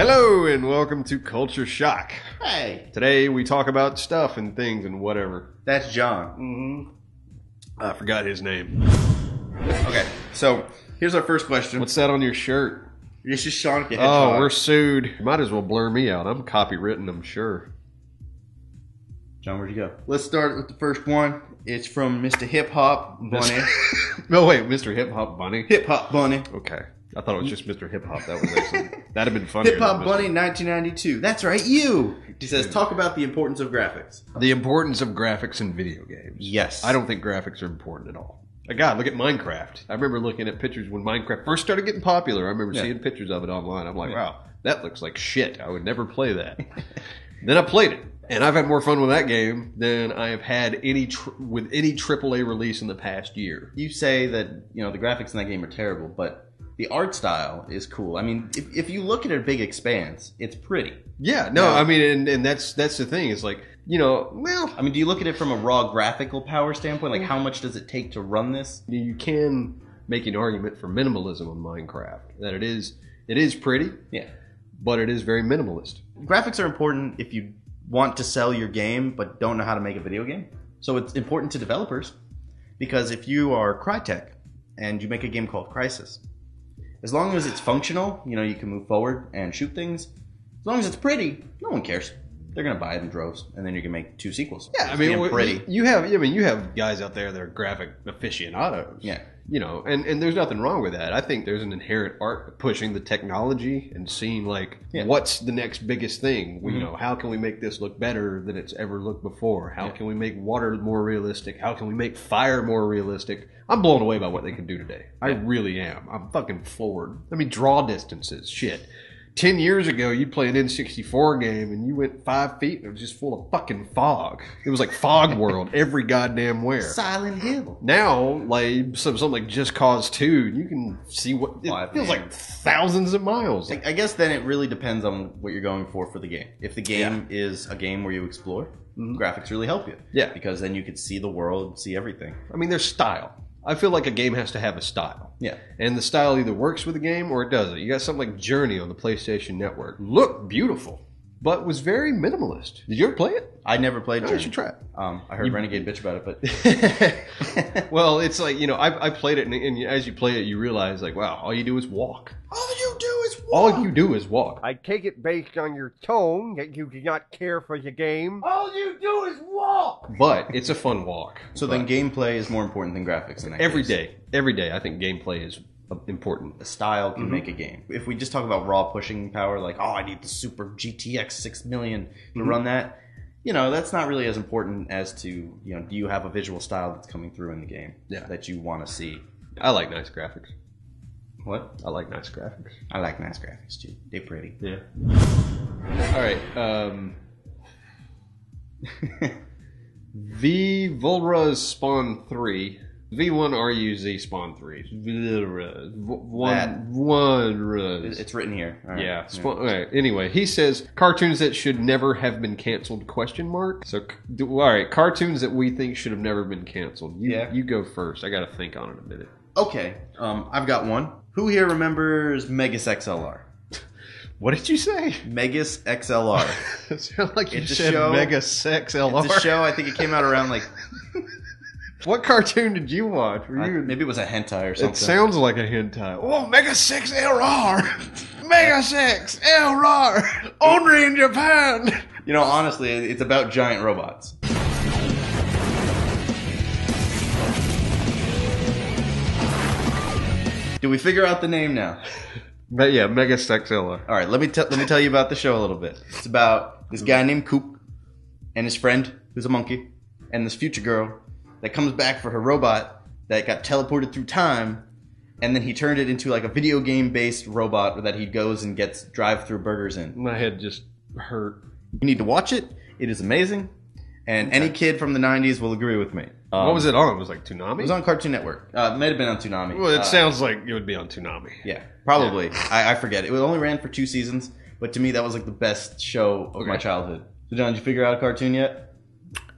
Hello and welcome to Culture Shock. Hey, Today we talk about stuff and things and whatever. that's John. I forgot his name. Okay, so here's our first question. What's that on your shirt? This is Sonic the Oh, Hedgehog. we're sued. Might as well blur me out. I'm copywritten, I'm sure. John, where'd you go? Let's start with the first one. It's from Mr. Hip Hop Bunny. No, wait, Mr. Hip Hop Bunny? Hip Hop Bunny. Okay. I thought it was just Mr. Hip Hop. That was excellent. That'd have been funny. Hip Hop Bunny 1992. That's right, you. He says, talk about the importance of graphics. The importance of graphics in video games. Yes. I don't think graphics are important at all. God, look at Minecraft. I remember looking at pictures when Minecraft first started getting popular. I remember seeing pictures of it online. I'm like, wow, that looks like shit. I would never play that. Then I played it. And I've had more fun with that game than I have had with any AAA release in the past year. You say that, the graphics in that game are terrible, but the art style is cool. I mean, if you look at a big expanse, it's pretty. Yeah, no, I mean, and that's the thing. It's like, do you look at it from a raw graphical power standpoint? Like, how much does it take to run this? You can make an argument for minimalism on Minecraft. That it is pretty, but it is very minimalist. Graphics are important if you want to sell your game but don't know how to make a video game. So it's important to developers, because if you are Crytek and you make a game called Crysis, as long as it's functional, you can move forward and shoot things. As long as it's pretty, no one cares. They're gonna buy it in droves, and then you can make 2 sequels. Yeah, I mean, pretty. You have guys out there that are graphic aficionados. Yeah. And there's nothing wrong with that. I think there's an inherent art of pushing the technology and seeing what's the next biggest thing. How can we make this look better than it's ever looked before? How can we make water more realistic? How can we make fire more realistic? I'm blown away by what they can do today. I really am. I'm fucking floored. I mean, draw distances, shit. 10 years ago, you'd play an N64 game and you went 5 feet and it was just full of fucking fog. It was like Fog World every goddamn where. Silent Hill. Now, like something like Just Cause 2, you can see what it feels like thousands of miles. I guess then it really depends on what you're going for the game. If the game is a game where you explore, graphics really help you. Yeah. Because then you could see the world, see everything. I mean, there's style. I feel like a game has to have a style. Yeah. And the style either works with the game or it doesn't. You got something like Journey on the PlayStation Network. Looked beautiful, but was very minimalist. Did you ever play it? I never played Journey. You should try it. I heard Renegade bitch about it, but... Well, it's like, I played it, and as you play it, you realize, like, wow, all you do is walk. All you do is walk. All you do is walk. I take it based on your tone that you do not care for the game. All you do is walk. But it's a fun walk. So then gameplay is more important than graphics in that Every case. day, I think gameplay is important. The style can make a game. If we just talk about raw pushing power, like, I need the super GTX 6000 to run that, that's not really as important as to, do you have a visual style that's coming through in the game that you want to see? I like nice graphics. What? I like nice graphics. I like nice graphics too. They're pretty. Yeah. All right. V Volra's Spawn 3. V1RUZ Spawn 3. It's written here. All right. Yeah. Okay. Anyway, he says cartoons that should never have been canceled? ? So, all right, cartoons that we think should have never been canceled. You go first. I got to think on it a minute. Okay. I've got one. Who here remembers Megas XLR? What did you say? Megas XLR. It sounded like you It's a said show. Megas XLR. It's a show. I think it came out around like... What cartoon did you watch? Maybe it was a hentai or something. It sounds like a hentai. Oh, Mega 6 LR! Mega 6 LR! Only in Japan! Honestly, it's about giant robots. Do we figure out the name now? But yeah, Mega 6 LR. All right, let me tell you about the show a little bit. It's about this guy named Coop and his friend, who's a monkey, and this future girl that comes back for her robot that got teleported through time, and then he turned it into like a video game-based robot that he goes and gets drive-through burgers in. My head just hurt. You need to watch it. It is amazing. And any kid from the 90s will agree with me. What was it on? It was like Toonami? It was on Cartoon Network. It might have been on Toonami. Well, it sounds like it would be on Toonami. Yeah, probably. Yeah. I forget. It only ran for 2 seasons, but to me that was like the best show of my childhood. So John, did you figure out a cartoon yet?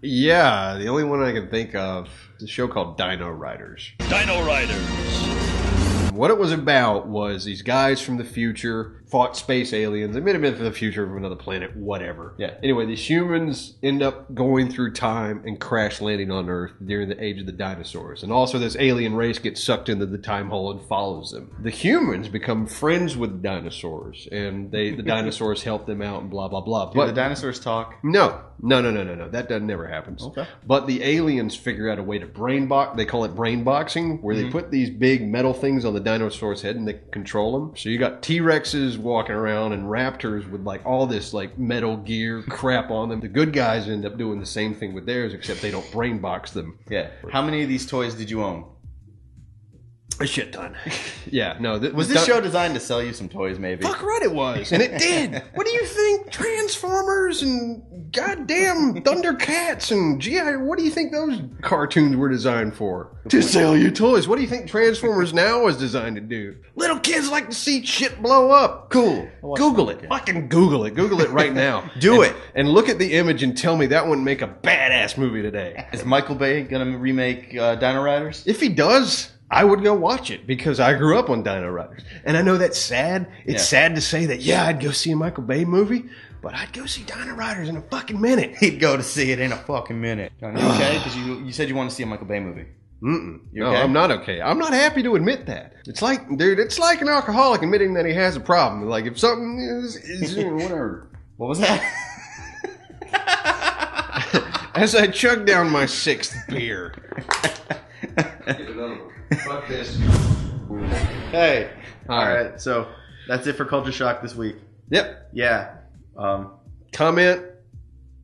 Yeah, the only one I can think of is a show called Dino Riders. Dino Riders. what it was about was these guys from the future fought space aliens. They may have been from the future of another planet, whatever. Yeah. Anyway, these humans end up going through time and crash landing on Earth during the age of the dinosaurs. And also this alien race gets sucked into the time hole and follows them. The humans become friends with the dinosaurs, and the dinosaurs help them out and blah, blah, blah. Do the dinosaurs talk? No. That doesn't never happens. Okay. But the aliens figure out a way to brain box. They call it brain boxing, where they put these big metal things on the dinosaur's head and they control them. So you got T-Rexes walking around and raptors with like all this like metal gear crap on them. The good guys end up doing the same thing with theirs, except they don't brain box them. Yeah. How many of these toys did you own? A shit ton. Yeah, no. Was this show designed to sell you some toys, maybe? Fuck right it was. And it did. What do you think Transformers and goddamn Thundercats and G.I. What do you think those cartoons were designed for? To sell you toys. What do you think Transformers now is designed to do? Little kids like to see shit blow up. Cool. Google it. Fucking Google it. Google it right now. Do it. And look at the image and tell me that wouldn't make a badass movie today. Is Michael Bay going to remake Dino Riders? If he does, I would go watch it because I grew up on Dino Riders. And I know that's sad. It's sad to say that, yeah, I'd go see a Michael Bay movie, but I'd go see Dino Riders in a fucking minute. He'd go to see it in a fucking minute. John, you okay? Because you said you want to see a Michael Bay movie. No, okay? I'm not okay. I'm not happy to admit that. It's like, dude, it's like an alcoholic admitting that he has a problem. Like if something is whatever. What was that? As I chug down my 6th beer. Get another one. Fuck this. Hey. All right. So that's it for Culture Shock this week. Yep. Yeah. Comment,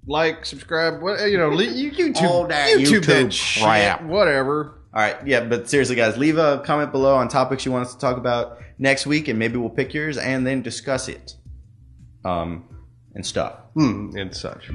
like, subscribe. What YouTube? All that YouTube that crap. shit. Whatever. All right. Yeah. But seriously, guys, leave a comment below on topics you want us to talk about next week, and maybe we'll pick yours and then discuss it. And stuff. And such.